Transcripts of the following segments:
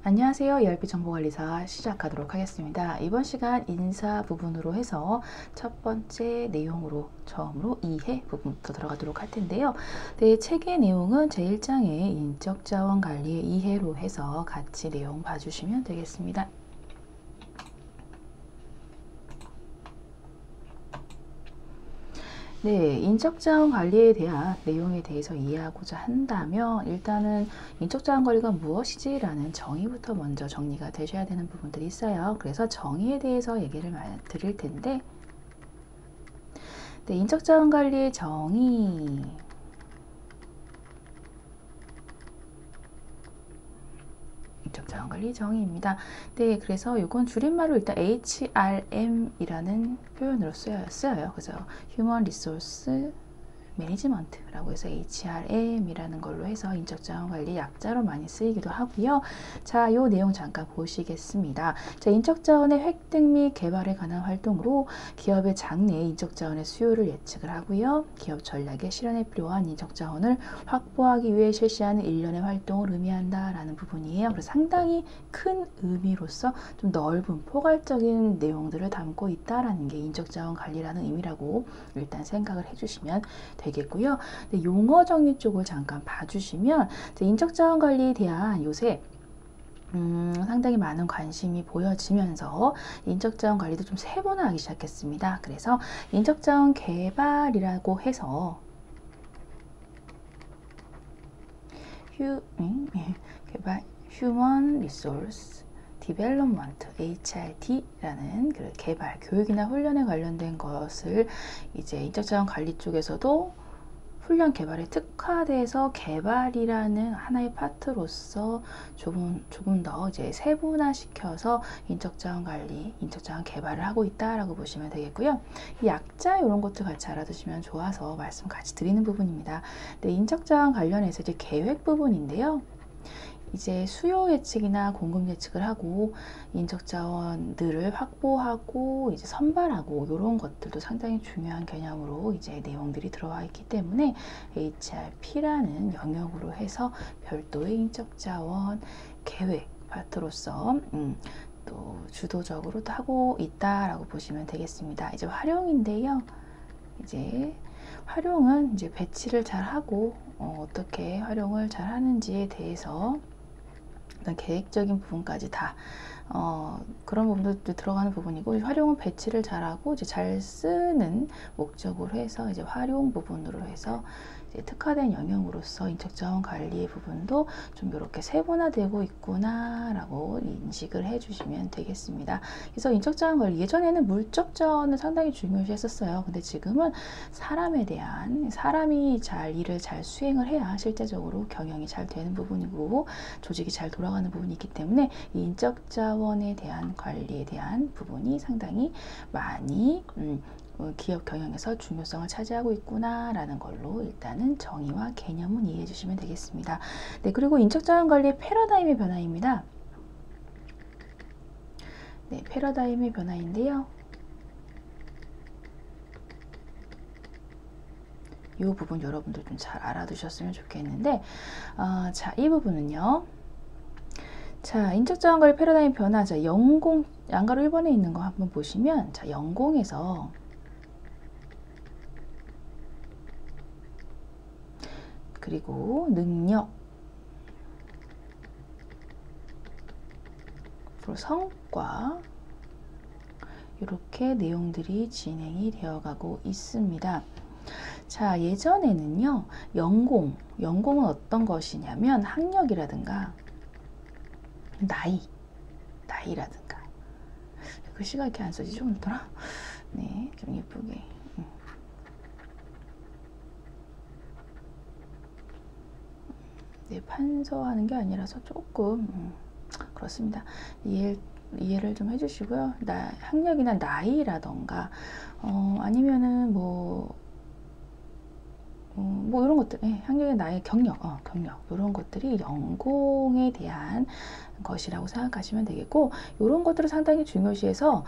안녕하세요. ERP 정보관리사 시작하도록 하겠습니다. 이번 시간 인사 부분으로 해서 첫 번째 내용으로 처음으로 이해 부분부터 들어가도록 할 텐데요. 네, 책의 내용은 제1장의 인적자원 관리의 이해로 해서 같이 내용 봐주시면 되겠습니다. 네, 인적자원 관리에 대한 내용에 대해서 이해하고자 한다면 일단은 인적자원 관리가 무엇이지? 라는 정의부터 먼저 정리가 되셔야 되는 부분들이 있어요. 그래서 정의에 대해서 얘기를 드릴 텐데 네, 인적자원 관리의 정의 인적자원 관리 정의입니다. 네, 그래서 이건 줄임말로 일단 HRM이라는 표현으로 쓰여요. 그래서 Human Resource 매니지먼트라고 해서 HRM이라는 걸로 해서 인적자원 관리 약자로 많이 쓰이기도 하고요. 자, 요 내용 잠깐 보시겠습니다. 자, 인적자원의 획득 및 개발에 관한 활동으로 기업의 장래 인적자원의 수요를 예측을 하고요. 기업 전략의 실현에 필요한 인적자원을 확보하기 위해 실시하는 일련의 활동을 의미한다라는 부분이에요. 그래서 상당히 큰 의미로서 좀 넓은 포괄적인 내용들을 담고 있다라는 게 인적자원 관리라는 의미라고 일단 생각을 해주시면 되겠고요. 네, 용어 정리 쪽을 잠깐 봐주시면 인적자원 관리에 대한 요새 상당히 많은 관심이 보여지면서 인적자원 관리도 좀 세분화하기 시작했습니다. 그래서 인적자원 개발이라고 해서 개발 Human Resource Development HRD라는 그 개발, 교육이나 훈련에 관련된 것을 이제 인적자원 관리 쪽에서도 훈련 개발에 특화돼서 개발이라는 하나의 파트로서 조금 더 이제 세분화시켜서 인적자원 관리, 인적자원 개발을 하고 있다라고 보시면 되겠고요. 이 약자 이런 것도 같이 알아두시면 좋아서 말씀 같이 드리는 부분입니다. 네, 인적자원 관련해서 이제 계획 부분인데요. 이제 수요 예측이나 공급 예측을 하고 인적자원들을 확보하고 이제 선발하고 이런 것들도 상당히 중요한 개념으로 이제 내용들이 들어와 있기 때문에 HRP라는 영역으로 해서 별도의 인적자원 계획 파트로서 또 주도적으로 하고 있다라고 보시면 되겠습니다. 이제 활용인데요. 이제 활용은 이제 배치를 잘 하고 어떻게 활용을 잘 하는지에 대해서 계획적인 부분까지 다 그런 부분도 들어가는 부분이고, 활용은 배치를 잘하고 이제 잘 쓰는 목적으로 해서 이제 활용 부분으로 해서 이제 특화된 영역으로서 인적자원 관리의 부분도 좀 이렇게 세분화되고 있구나라고 인식을 해주시면 되겠습니다. 그래서 인적자원 관리 예전에는 물적 자원을 상당히 중요시했었어요. 근데 지금은 사람이 일을 잘 수행을 해야 실제적으로 경영이 잘 되는 부분이고 조직이 잘 돌아가는 부분이 있기 때문에 이 인적자원에 대한 관리에 대한 부분이 상당히 많이 기업 경영에서 중요성을 차지하고 있구나라는 걸로 일단은 정의와 개념은 이해해 주시면 되겠습니다. 네, 그리고 인적자원 관리의 패러다임의 변화입니다. 네, 패러다임의 변화인데요. 이 부분 여러분들 좀 잘 알아두셨으면 좋겠는데, 자, 이 부분은요. 자, 인적자원 관리 패러다임 변화. 자, 양가로 1번에 있는 거 한번 보시면, 자, 연공에서 그리고 능력, 그리고 성과, 이렇게 내용들이 진행이 되어가고 있습니다. 자, 예전에는요, 연공은 어떤 것이냐면 학력이라든가 나이라든가, 글씨가 이렇게 안 써지죠, 오늘따라? 네, 좀 예쁘게. 네, 판서하는 게 아니라서 조금 그렇습니다. 이해를 좀 해주시고요. 학력이나 나이라던가 아니면은 뭐 이런 것들, 학력의 나이, 경력 이런 것들이 연공에 대한 것이라고 생각하시면 되겠고, 이런 것들을 상당히 중요시해서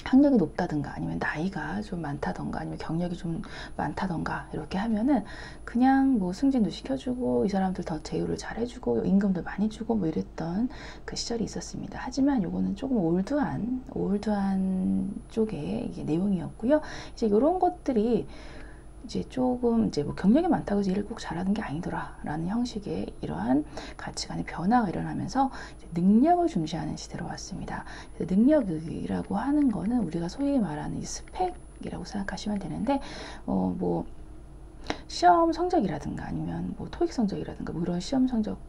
학력이 높다든가 아니면 나이가 좀 많다던가 아니면 경력이 좀 많다던가 이렇게 하면은 그냥 뭐 승진도 시켜주고 이 사람들 더 제휴를 잘 해주고 임금도 많이 주고 뭐 이랬던 그 시절이 있었습니다. 하지만 요거는 조금 올드한 쪽의 이게 내용이었고요. 이제 이런 것들이 이제 조금 이제 뭐 경력이 많다고 해서 일을 꼭 잘하는 게 아니더라라는 형식의 이러한 가치관의 변화가 일어나면서 능력을 중시하는 시대로 왔습니다. 능력이라고 하는 거는 우리가 소위 말하는 스펙이라고 생각하시면 되는데 뭐 시험 성적이라든가 아니면 뭐 토익 성적이라든가 뭐 이런 시험 성적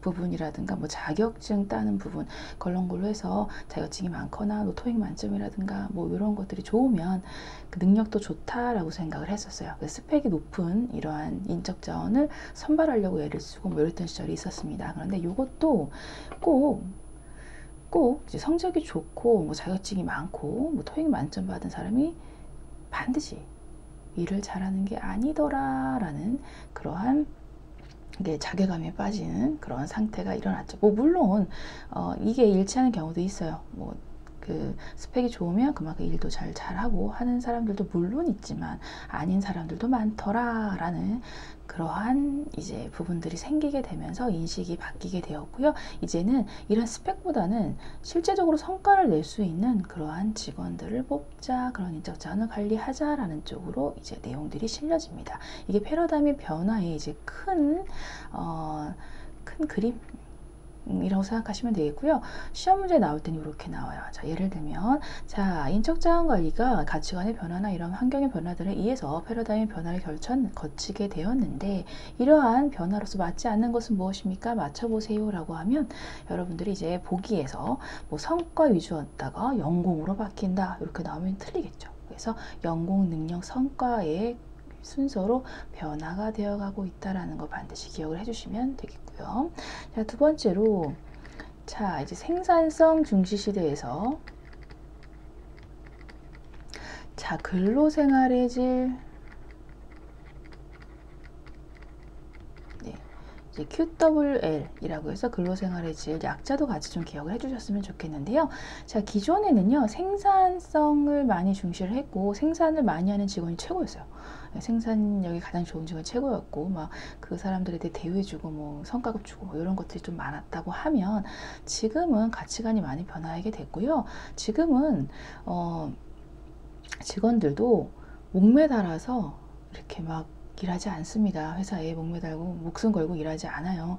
부분이라든가 뭐 자격증 따는 부분 그런 걸로 해서 자격증이 많거나 뭐 토익 만점이라든가 뭐 이런 것들이 좋으면 그 능력도 좋다라고 생각을 했었어요. 그 스펙이 높은 이러한 인적 자원을 선발하려고 애를 쓰고 뭐 이랬던 시절이 있었습니다. 그런데 이것도 꼭 이제 성적이 좋고 뭐 자격증이 많고 뭐 토익 만점 받은 사람이 반드시 일을 잘하는 게 아니더라라는 그러한 이게 자괴감에 빠지는 그런 상태가 일어났죠. 뭐 물론 이게 일치하는 경우도 있어요. 뭐 그 스펙이 좋으면 그만큼 일도 잘하고 하는 사람들도 물론 있지만 아닌 사람들도 많더라라는 그러한 이제 부분들이 생기게 되면서 인식이 바뀌게 되었고요. 이제는 이런 스펙보다는 실제적으로 성과를 낼 수 있는 그러한 직원들을 뽑자, 그런 인적 자원을 관리하자라는 쪽으로 이제 내용들이 실려집니다. 이게 패러다임의 변화의 이제 큰 그림 이라고 생각하시면 되겠고요. 시험 문제 나올 때는 이렇게 나와요. 자, 예를 들면 자, 인적 자원 관리가 가치관의 변화나 이런 환경의 변화들에 의해서 패러다임의 변화를 거치게 되었는데 이러한 변화로서 맞지 않는 것은 무엇입니까? 맞춰보세요 라고 하면 여러분들이 이제 보기에서 뭐 성과 위주였다가 연공으로 바뀐다 이렇게 나오면 틀리겠죠. 그래서 연공, 능력, 성과의 순서로 변화가 되어가고 있다라는 거 반드시 기억을 해주시면 되겠고요. 자, 두 번째로 자 이제 생산성 중시 시대에서 자 근로생활의 질 이제 QWL이라고 해서 근로생활의 질 약자도 같이 좀 기억을 해주셨으면 좋겠는데요. 자, 기존에는요 생산성을 많이 중시를 했고 생산을 많이 하는 직원이 최고였어요. 생산력이 가장 좋은 직원이 최고였고 막 그 사람들에 대해 대우해주고 뭐 성과급 주고 뭐 이런 것들이 좀 많았다고 하면 지금은 가치관이 많이 변화하게 됐고요. 지금은 직원들도 목매달아서 이렇게 막 일하지 않습니다. 회사에 목매달고 목숨 걸고 일하지 않아요.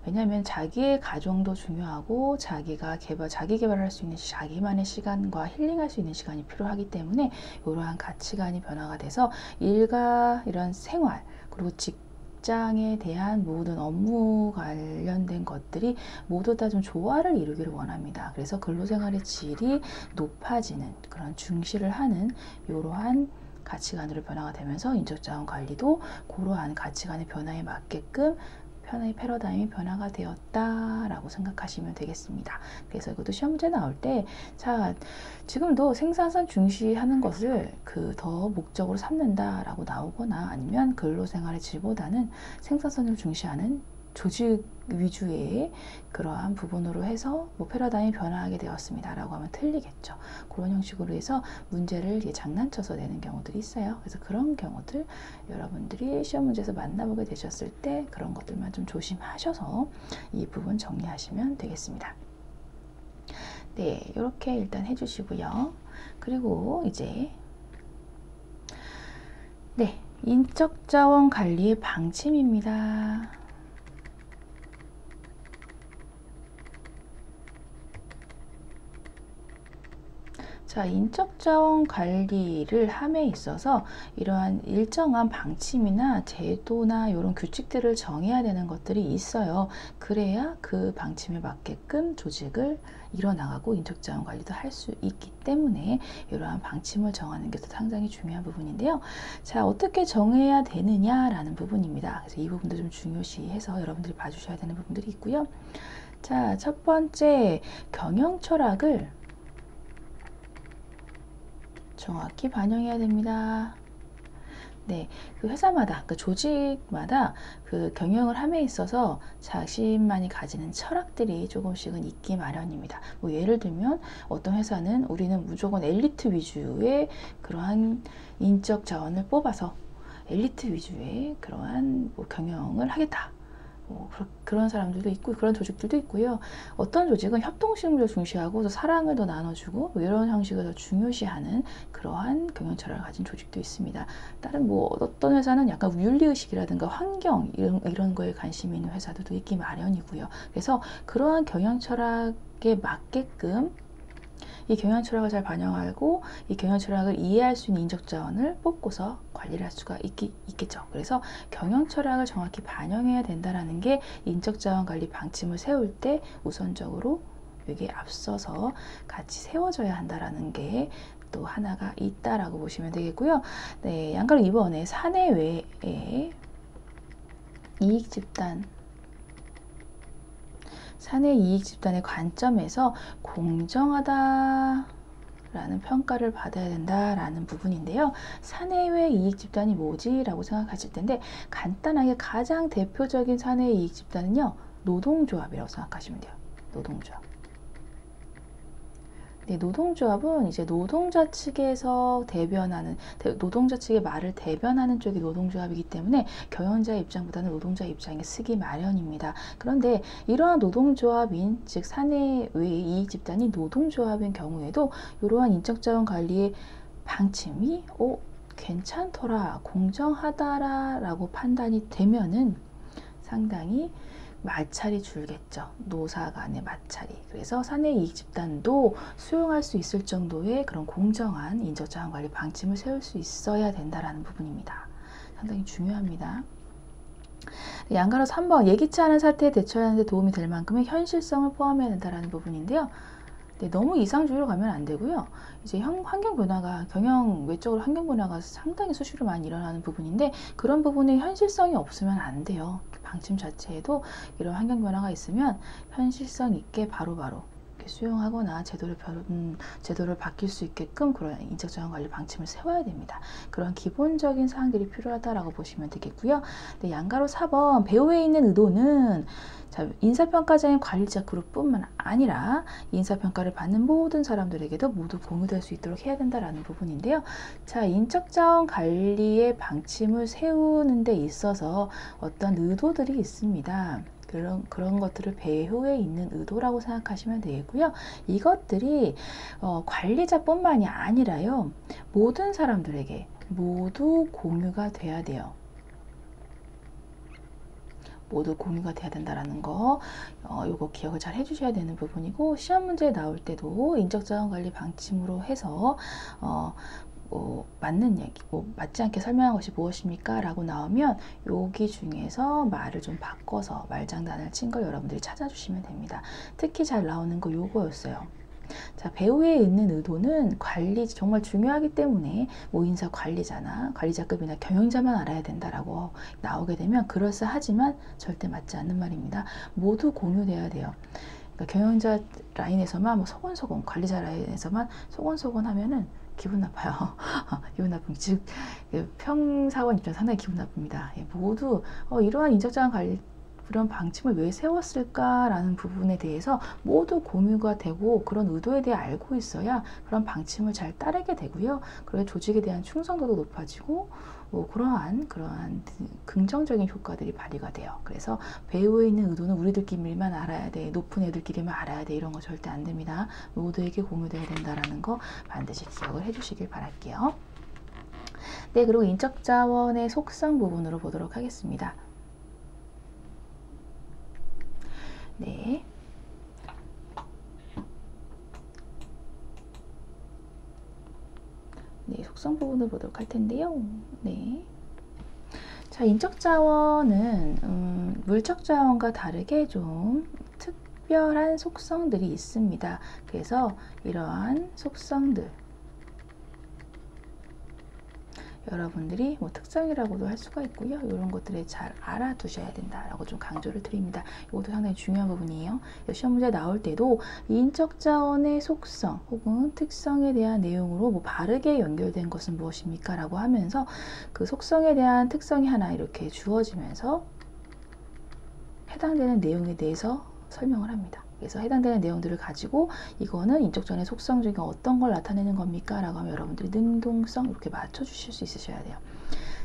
왜냐하면 자기의 가정도 중요하고 자기 개발할 수 있는 자기만의 시간과 힐링할 수 있는 시간이 필요하기 때문에 이러한 가치관이 변화가 돼서 일과 이런 생활 그리고 직장에 대한 모든 업무 관련된 것들이 모두 다 좀 조화를 이루기를 원합니다. 그래서 근로생활의 질이 높아지는 그런 중시를 하는 이러한 가치관으로 변화가 되면서 인적자원 관리도 그러한 가치관의 변화에 맞게끔 패러다임이 변화가 되었다라고 생각하시면 되겠습니다. 그래서 이것도 시험 문제 나올 때 자 지금도 생산성 중시하는 것을 더 목적으로 삼는다라고 나오거나 아니면 근로생활의 질보다는 생산성을 중시하는 조직 위주의 그러한 부분으로 해서 뭐 패러다임이 변화하게 되었습니다 라고 하면 틀리겠죠. 그런 형식으로 해서 문제를 장난쳐서 내는 경우들이 있어요. 그래서 그런 경우들 여러분들이 시험 문제에서 만나보게 되셨을 때 그런 것들만 좀 조심하셔서 이 부분 정리하시면 되겠습니다. 네, 이렇게 일단 해주시고요. 그리고 이제 네, 인적자원 관리의 방침입니다. 자, 인적자원 관리를 함에 있어서 이러한 일정한 방침이나 제도나 이런 규칙들을 정해야 되는 것들이 있어요. 그래야 그 방침에 맞게끔 조직을 이뤄나가고 인적자원 관리도 할 수 있기 때문에 이러한 방침을 정하는 게 상당히 중요한 부분인데요. 자, 어떻게 정해야 되느냐라는 부분입니다. 그래서 이 부분도 좀 중요시해서 여러분들이 봐주셔야 되는 부분들이 있고요. 자, 첫 번째 경영 철학을 정확히 반영해야 됩니다. 네, 그 회사마다, 그 조직마다 그 경영을 함에 있어서 자신만이 가지는 철학들이 조금씩은 있기 마련입니다. 뭐 예를 들면 어떤 회사는 우리는 무조건 엘리트 위주의 그러한 인적 자원을 뽑아서 엘리트 위주의 그러한 뭐 경영을 하겠다. 그런 사람들도 있고 그런 조직들도 있고요. 어떤 조직은 협동심을 중시하고 사랑을 더 나눠주고 뭐 이런 형식을 더 중요시하는 그러한 경영 철학을 가진 조직도 있습니다. 다른 뭐 어떤 회사는 약간 윤리의식이라든가 환경 이런 거에 관심이 있는 회사들도 있기 마련이고요. 그래서 그러한 경영 철학에 맞게끔 이 경영 철학을 잘 반영하고 이 경영 철학을 이해할 수 있는 인적 자원을 뽑고서 관리를 할 수가 있겠죠. 그래서 경영 철학을 정확히 반영해야 된다라는 게 인적 자원 관리 방침을 세울 때 우선적으로 여기에 앞서서 같이 세워져야 한다라는 게 또 하나가 있다라고 보시면 되겠고요. 네, 양가로 이번에 사내 외에 이익 집단 사내 이익 집단의 관점에서 공정하다라는 평가를 받아야 된다라는 부분인데요. 사내외 이익 집단이 뭐지? 라고 생각하실 텐데 간단하게 가장 대표적인 사내 이익 집단은요. 노동조합이라고 생각하시면 돼요. 노동조합. 네, 노동조합은 이제 노동자 측에서 대변하는 노동자 측의 말을 대변하는 쪽이 노동조합이기 때문에 경영자의 입장보다는 노동자 입장에 쓰기 마련입니다. 그런데 이러한 노동조합인 즉 사내외의 이익 집단이 노동조합인 경우에도 이러한 인적자원 관리의 방침이 괜찮더라, 공정하다라고 판단이 되면은 상당히 마찰이 줄겠죠. 노사 간의 마찰이. 그래서 사내 이익 집단도 수용할 수 있을 정도의 그런 공정한 인적자원 관리 방침을 세울 수 있어야 된다라는 부분입니다. 상당히 중요합니다. 양가로 3번 예기치 않은 사태에 대처하는 데 도움이 될 만큼의 현실성을 포함해야 된다라는 부분인데요. 네, 너무 이상주의로 가면 안 되고요. 이제 환경 변화가 경영 외적으로 환경 변화가 상당히 수시로 많이 일어나는 부분인데 그런 부분에 현실성이 없으면 안 돼요. 방침 자체에도 이런 환경 변화가 있으면 현실성 있게 바로바로 수용하거나 제도를 바뀔 수 있게끔 그런 인적자원 관리 방침을 세워야 됩니다. 그런 기본적인 사항들이 필요하다라고 보시면 되겠고요. 네, 양가로 4번 배후에 있는 의도는 자, 인사평가자인 관리자 그룹뿐만 아니라 인사평가를 받는 모든 사람들에게도 모두 공유될 수 있도록 해야 된다라는 부분인데요. 자, 인적자원 관리의 방침을 세우는 데 있어서 어떤 의도들이 있습니다. 그런 것들을 배후에 있는 의도라고 생각하시면 되겠고요. 이것들이 관리자뿐만이 아니라요. 모든 사람들에게 모두 공유가 돼야 돼요. 모두 공유가 돼야 된다라는 거, 요거 기억을 잘 해주셔야 되는 부분이고, 시험 문제에 나올 때도 인적자원 관리 방침으로 해서 맞는 얘기, 맞지 않게 설명한 것이 무엇입니까? 라고 나오면 여기 중에서 말을 좀 바꿔서 말장난을 친 걸 여러분들이 찾아주시면 됩니다. 특히 잘 나오는 거 요거였어요. 자, 배후에 있는 의도는 관리 정말 중요하기 때문에 인사 관리자나 관리자급이나 경영자만 알아야 된다라고 나오게 되면 그럴싸하지만 절대 맞지 않는 말입니다. 모두 공유돼야 돼요. 그러니까 경영자 라인에서만 소곤소곤, 관리자 라인에서만 소곤소곤 하면은 기분 나빠요. 기분 나쁨. 즉 평사원 입장 상당히 기분 나쁩니다. 모두 이러한 인적자원 관리 그런 방침을 왜 세웠을까라는 부분에 대해서 모두 공유가 되고 그런 의도에 대해 알고 있어야 그런 방침을 잘 따르게 되고요. 그래야 조직에 대한 충성도도 높아지고 그러한 긍정적인 효과들이 발휘가 돼요. 그래서 배후에 있는 의도는 우리들끼리만 알아야 돼, 높은 애들끼리만 알아야 돼, 이런 거 절대 안 됩니다. 모두에게 공유돼야 된다라는 거 반드시 기억을 해주시길 바랄게요. 네, 그리고 인적자원의 속성 부분으로 보도록 하겠습니다. 네. 네, 속성 부분을 보도록 할 텐데요. 네. 자, 인적자원은 물적자원과 다르게 좀 특별한 속성들이 있습니다. 그래서 이러한 속성들 여러분들이 뭐 특성이라고도 할 수가 있고요. 이런 것들을 잘 알아두셔야 된다라고 좀 강조를 드립니다. 이것도 상당히 중요한 부분이에요. 시험 문제 나올 때도 인적 자원의 속성 혹은 특성에 대한 내용으로 뭐 바르게 연결된 것은 무엇입니까? 라고 하면서 그 속성에 대한 특성이 하나 이렇게 주어지면서 해당되는 내용에 대해서 설명을 합니다. 그래서 해당되는 내용들을 가지고 이거는 인적 자원의 속성 중에 어떤 걸 나타내는 겁니까? 라고 하면 여러분들이 능동성 이렇게 맞춰주실 수 있으셔야 돼요.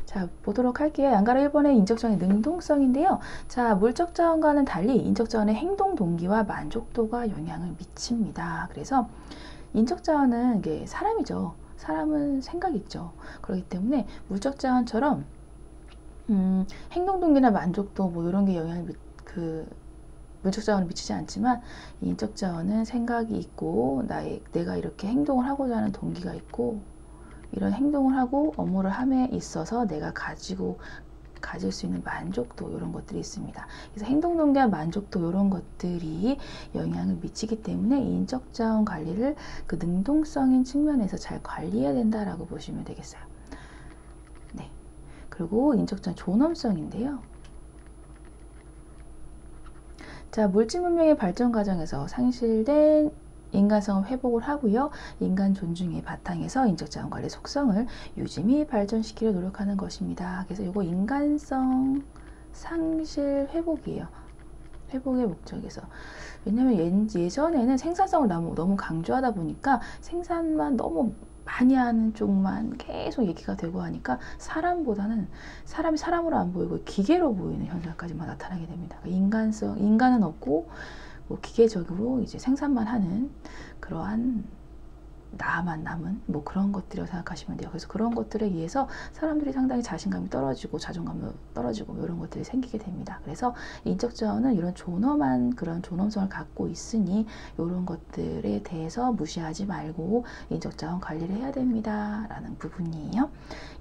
자, 보도록 할게요. 양가로 1번의 인적 자원의 능동성인데요. 자, 물적 자원과는 달리 인적 자원의 행동 동기와 만족도가 영향을 미칩니다. 그래서 인적 자원은 이게 사람이죠. 사람은 생각이 있죠. 그렇기 때문에 물적 자원처럼 행동 동기나 만족도 뭐 이런 게 영향을 물적 자원은 미치지 않지만 인적 자원은 생각이 있고 내가 이렇게 행동을 하고자 하는 동기가 있고 이런 행동을 하고 업무를 함에 있어서 내가 가질 수 있는 만족도 이런 것들이 있습니다. 그래서 행동 동기와 만족도 이런 것들이 영향을 미치기 때문에 인적 자원 관리를 그 능동성인 측면에서 잘 관리해야 된다라고 보시면 되겠어요. 네. 그리고 인적 자원 존엄성인데요. 자, 물질 문명의 발전 과정에서 상실된 인간성을 회복을 하고요. 인간 존중의 바탕에서 인적 자원 관리 속성을 유지 및 발전시키려 노력하는 것입니다. 그래서 이거 인간성 상실 회복이에요. 회복의 목적에서. 왜냐면 예전에는 생산성을 너무 강조하다 보니까 생산만 너무 많이 하는 쪽만 계속 얘기가 되고 하니까 사람보다는 사람이 사람으로 안 보이고 기계로 보이는 현상까지만 나타나게 됩니다. 인간은 없고 뭐 기계적으로 이제 생산만 하는 그러한 나만 남은 뭐 그런 것들이라고 생각하시면 돼요. 그래서 그런 것들에 의해서 사람들이 상당히 자신감이 떨어지고 자존감이 떨어지고 이런 것들이 생기게 됩니다. 그래서 인적 자원은 이런 존엄한 그런 존엄성을 갖고 있으니 이런 것들에 대해서 무시하지 말고 인적 자원 관리를 해야 됩니다. 라는 부분이에요.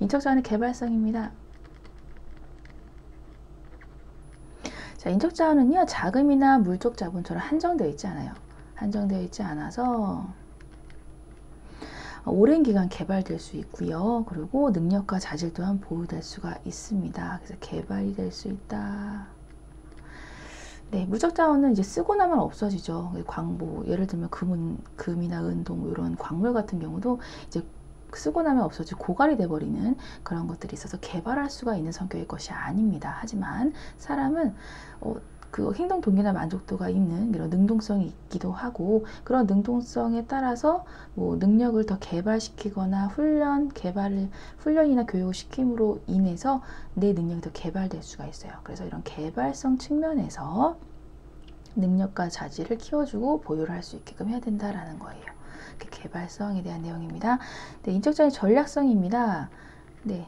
인적 자원의 개발성입니다. 자, 인적 자원은요, 자금이나 물적 자본처럼 한정되어 있지 않아요. 한정되어 있지 않아서 오랜 기간 개발될 수 있고요. 그리고 능력과 자질 또한 보유될 수가 있습니다. 그래서 개발이 될 수 있다. 네, 물적 자원은 이제 쓰고 나면 없어지죠. 광보, 예를 들면 금이나 은동 이런 광물 같은 경우도 이제 쓰고 나면 없어지고 고갈이 돼버리는 그런 것들이 있어서 개발할 수가 있는 성격의 것이 아닙니다. 하지만 사람은 그 행동 동기나 만족도가 있는 이런 능동성이 있기도 하고 그런 능동성에 따라서 뭐 능력을 더 개발시키거나 훈련이나 교육을 시킴으로 인해서 내 능력이 더 개발될 수가 있어요. 그래서 이런 개발성 측면에서 능력과 자질을 키워주고 보유를 할 수 있게끔 해야 된다라는 거예요. 개발성에 대한 내용입니다. 네, 인적자의 전략성입니다. 네.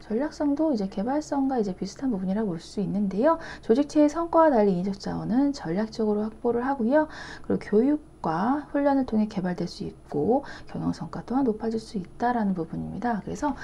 전략성도 이제 개발성과 이제 비슷한 부분이라고 볼 수 있는데요. 조직체의 성과와 달리 인적 자원은 전략적으로 확보를 하고요. 그리고 교육과 훈련을 통해 개발될 수 있고 경영 성과 또한 높아질 수 있다라는 부분입니다. 그래서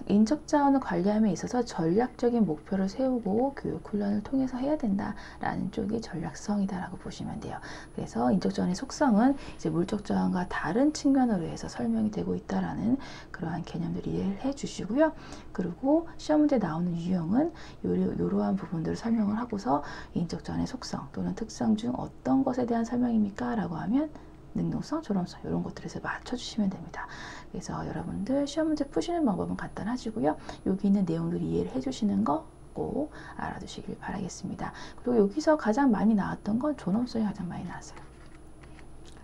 인적 자원을 관리함에 있어서 전략적인 목표를 세우고 교육 훈련을 통해서 해야 된다라는 쪽이 전략성이다라고 보시면 돼요. 그래서 인적 자원의 속성은 이제 물적 자원과 다른 측면으로 해서 설명이 되고 있다라는 그러한 개념들을 이해를 해 주시고요. 그리고 시험 문제 나오는 유형은 이러한 부분들을 설명을 하고서 인적 자원의 속성 또는 특성 중 어떤 것에 대한 설명입니까? 라고 하면 능동성, 존엄성 이런 것들에서 맞춰주시면 됩니다. 그래서 여러분들 시험 문제 푸시는 방법은 간단하시고요. 여기 있는 내용들을 이해를 해주시는 거 꼭 알아두시길 바라겠습니다. 그리고 여기서 가장 많이 나왔던 건 존엄성이 가장 많이 나왔어요.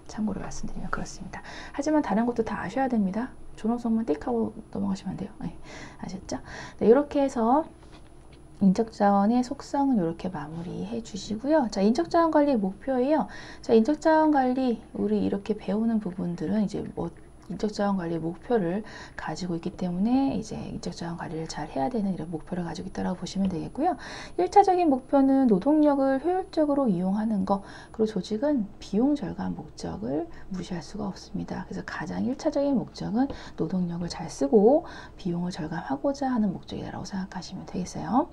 참고로 말씀드리면 그렇습니다. 하지만 다른 것도 다 아셔야 됩니다. 존엄성만 띡 하고 넘어가시면 돼요. 네, 아셨죠? 네, 이렇게 해서 인적 자원의 속성은 이렇게 마무리해 주시고요. 자, 인적 자원 관리 목표예요. 자, 인적 자원 관리 우리 이렇게 배우는 부분들은 이제 인적 자원 관리 목표를 가지고 있기 때문에 이제 인적 자원 관리를 잘 해야 되는 이런 목표를 가지고 있다고 보시면 되겠고요. 1차적인 목표는 노동력을 효율적으로 이용하는 것, 그리고 조직은 비용 절감 목적을 무시할 수가 없습니다. 그래서 가장 1차적인 목적은 노동력을 잘 쓰고 비용을 절감하고자 하는 목적이라고 생각하시면 되겠어요.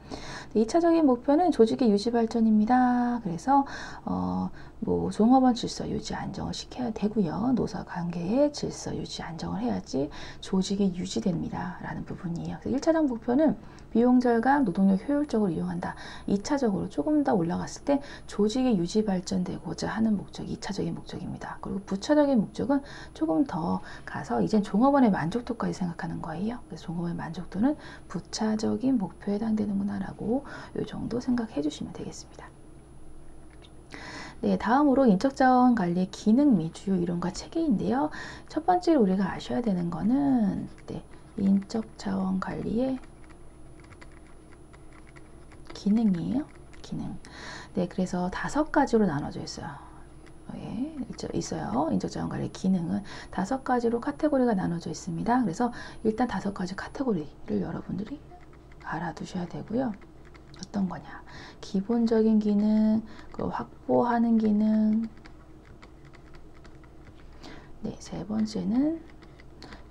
2차적인 목표는 조직의 유지 발전입니다. 그래서 뭐 종업원 질서 유지 안정을 시켜야 되고요. 노사 관계의 질서 유지 유지, 안정을 해야지 조직이 유지됩니다 라는 부분이에요. 1차적 목표는 비용 절감, 노동력 효율적으로 이용한다. 2차적으로 조금 더 올라갔을 때 조직이 유지 발전되고자 하는 목적이 2차적인 목적입니다. 그리고 부차적인 목적은 조금 더 가서 이젠 종업원의 만족도까지 생각하는 거예요. 그래서 종업원의 만족도는 부차적인 목표에 해당되는구나 라고 이 정도 생각해 주시면 되겠습니다. 네, 다음으로 인적자원 관리의 기능 및 주요 이론과 체계인데요. 첫 번째로 우리가 아셔야 되는 거는 인적자원 관리의 기능이에요. 기능. 네, 그래서 5가지로 나눠져 있어요. 예, 있어요. 인적자원 관리 기능은 5가지로 카테고리가 나눠져 있습니다. 그래서 일단 5가지 카테고리를 여러분들이 알아두셔야 되고요. 어떤 거냐? 기본적인 기능, 확보하는 기능. 네, 세 번째는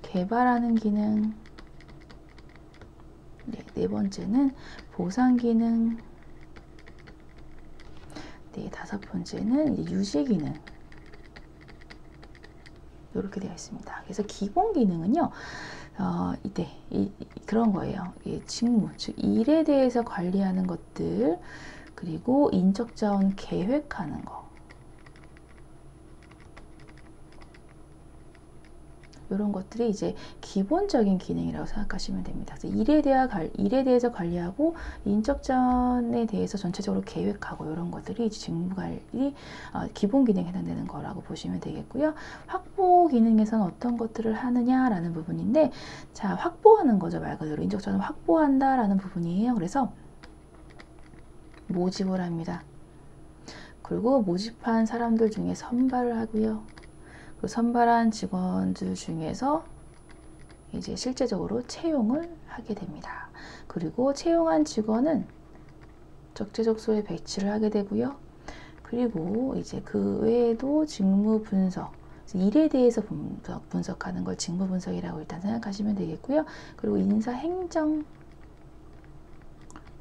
개발하는 기능. 네 번째는 보상 기능. 네, 5번째는 이제 유지 기능. 이렇게 되어 있습니다. 그래서 기본 기능은요, 그런 거예요. 직무, 즉 일에 대해서 관리하는 것들, 그리고 인적자원 계획하는 거. 이런 것들이 이제 기본적인 기능이라고 생각하시면 됩니다. 그래서 일에 대해서 관리하고 인적자원에 대해서 전체적으로 계획하고 이런 것들이 직무 관리 기본 기능에 해당되는 거라고 보시면 되겠고요. 확보 기능에서는 어떤 것들을 하느냐라는 부분인데, 자, 확보하는 거죠. 말 그대로 인적자원을 확보한다라는 부분이에요. 그래서 모집을 합니다. 그리고 모집한 사람들 중에 선발을 하고요. 그 선발한 직원들 중에서 이제 실제적으로 채용을 하게 됩니다. 그리고 채용한 직원은 적재적소에 배치를 하게 되고요. 그리고 이제 그 외에도 직무 분석, 일에 대해서 분석하는 걸 직무 분석이라고 일단 생각하시면 되겠고요. 그리고 인사 행정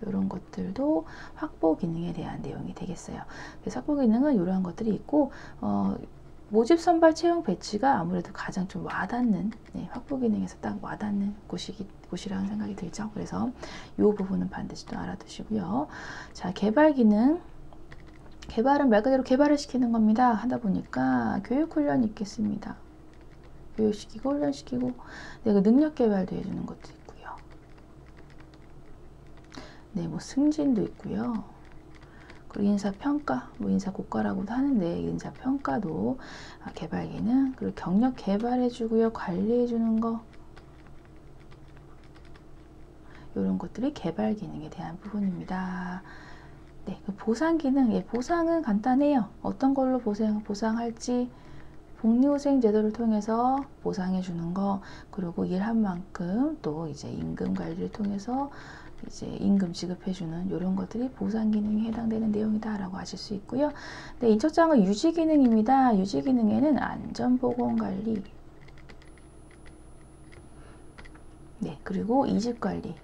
이런 것들도 확보 기능에 대한 내용이 되겠어요. 그래서 확보 기능은 이러한 것들이 있고, 모집, 선발, 채용, 배치가 아무래도 가장 좀 와닿는, 확보 기능에서 딱 와닿는 곳이라는 생각이 들죠. 그래서 이 부분은 반드시 또 알아두시고요. 자, 개발 기능. 개발은 말 그대로 개발을 시키는 겁니다. 하다 보니까 교육 훈련이 있겠습니다. 교육시키고 훈련시키고, 그 능력 개발도 해주는 것도 있고요. 네, 뭐 승진도 있고요. 그리고 인사평가, 인사고과라고도 하는데 인사평가도 개발 기능, 그리고 경력 개발해주고요, 관리해주는 거, 이런 것들이 개발 기능에 대한 부분입니다. 네, 그 보상 기능, 보상은 간단해요. 어떤 걸로 보상할지, 복리후생 제도를 통해서 보상해주는 거, 그리고 일한 만큼 또 이제 임금 관리를 통해서 이제 임금 지급해주는 이런 것들이 보상 기능에 해당되는 내용이다라고 아실 수 있고요. 네, 인적자원 유지 기능입니다. 유지 기능에는 안전보건관리, 네, 그리고 이직 관리.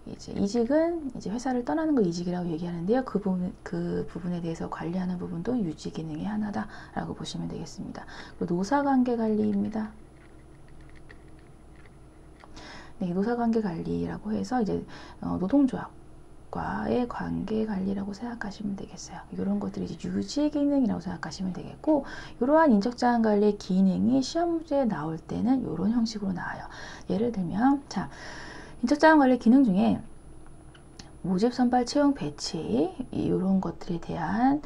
이제 이직은 이제 회사를 떠나는 거 이직이라고 얘기하는데요. 그 부분에 대해서 관리하는 부분도 유지 기능의 하나다라고 보시면 되겠습니다. 그리고 노사관계 관리입니다. 네, 노사관계 관리라고 해서 이제 노동조합과의 관계 관리라고 생각하시면 되겠어요. 이런 것들이 이제 유지 기능이라고 생각하시면 되겠고, 이러한 인적자원 관리의 기능이 시험 문제에 나올 때는 이런 형식으로 나와요. 예를 들면, 자, 인적자원 관리 기능 중에 모집, 선발, 채용, 배치 이런 것들에 대한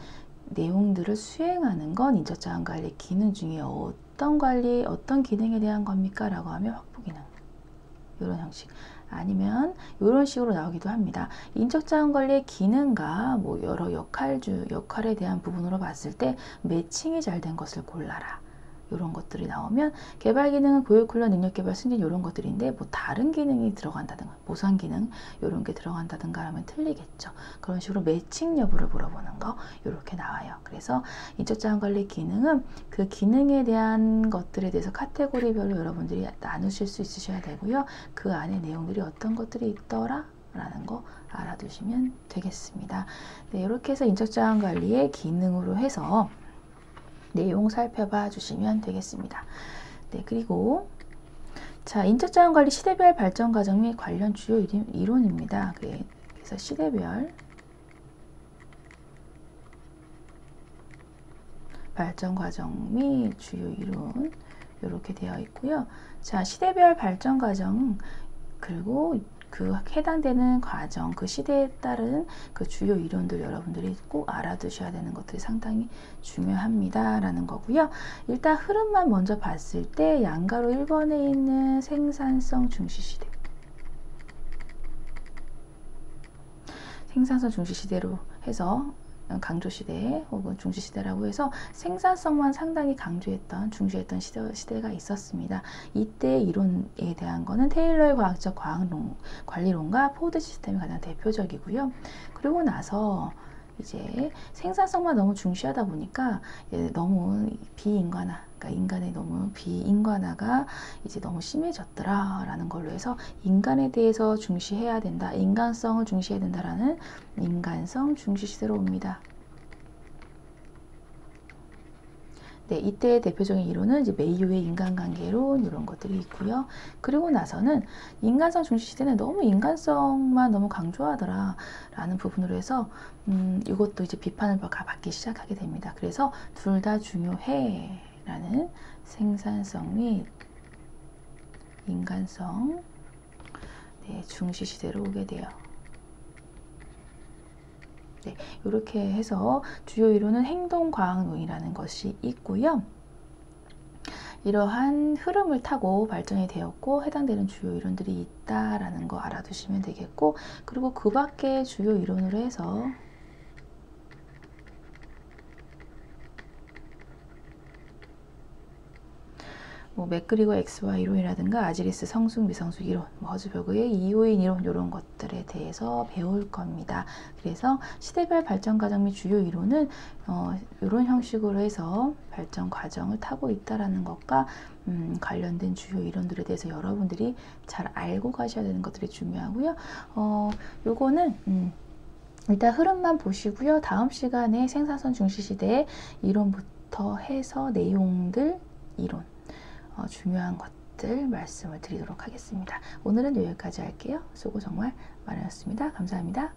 내용들을 수행하는 건 인적자원 관리 기능 중에 어떤 기능에 대한 겁니까? 라고 하면 확보 기능. 이런 형식, 아니면 이런 식으로 나오기도 합니다. 인적자원 관리의 기능과 뭐 여러 역할에 대한 부분으로 봤을 때 매칭이 잘 된 것을 골라라. 이런 것들이 나오면, 개발 기능은 교육, 훈련, 능력 개발, 승진 이런 것들인데 뭐 다른 기능이 들어간다든가 보상 기능 이런 게 들어간다든가 하면 틀리겠죠. 그런 식으로 매칭 여부를 물어보는 거 이렇게 나와요. 그래서 인적자원 관리 기능은 그 기능에 대한 것들에 대해서 카테고리별로 여러분들이 나누실 수 있으셔야 되고요. 그 안에 내용들이 어떤 것들이 있더라 라는 거 알아두시면 되겠습니다. 네, 이렇게 해서 인적자원 관리의 기능으로 해서 내용 살펴봐 주시면 되겠습니다. 네, 그리고 자, 인적자원관리 시대별 발전 과정 및 관련 주요 이론입니다. 그래서 시대별 발전 과정 및 주요 이론 이렇게 되어 있고요. 자, 시대별 발전 과정 그리고 그 해당되는 과정, 그 시대에 따른 그 주요 이론들 여러분들이 꼭 알아두셔야 되는 것들이 상당히 중요합니다. 라는 거고요. 일단 흐름만 먼저 봤을 때 양가로 1번에 있는 생산성 중시 시대. 생산성 중시 시대로 해서 강조시대 혹은 중시시대라고 해서 생산성만 상당히 강조했던 중시했던 시대가 있었습니다. 이때 이론에 대한 거는 테일러의 과학적 관리론과 포드 시스템이 가장 대표적이고요. 그리고 나서 이제 생산성만 너무 중시하다 보니까 너무 비인간화, 그러니까 인간의 너무 비인간화가 이제 너무 심해졌더라라는 걸로 해서 인간에 대해서 중시해야 된다, 인간성을 중시해야 된다라는 인간성 중시 시대로 옵니다. 네, 이때 대표적인 이론은 이제 메이오의 인간관계론 이런 것들이 있고요. 그리고 나서는 인간성 중시 시대는 너무 인간성만 너무 강조하더라 라는 부분으로 해서 이것도 이제 비판을 받기 시작하게 됩니다. 그래서 둘 다 중요해 라는 생산성 및 인간성 네, 중시 시대로 오게 돼요. 네, 이렇게 해서 주요 이론은 행동과학론이라는 것이 있고요. 이러한 흐름을 타고 발전이 되었고 해당되는 주요 이론들이 있다라는 거 알아두시면 되겠고, 그리고 그 밖에 주요 이론으로 해서 맥그리거 XY 이론이라든가 아지리스 성숙 미성숙 이론, 허즈버그의 이호인 이론 이런 것들에 대해서 배울 겁니다. 그래서 시대별 발전 과정 및 주요 이론은 이런 형식으로 해서 발전 과정을 타고 있다라는 것과 관련된 주요 이론들에 대해서 여러분들이 잘 알고 가셔야 되는 것들이 중요하고요. 요거는 일단 흐름만 보시고요. 다음 시간에 생산성 중시 시대의 이론부터 해서 내용들 이론 중요한 것들 말씀을 드리도록 하겠습니다. 오늘은 여기까지 할게요. 수고 정말 많으셨습니다. 감사합니다.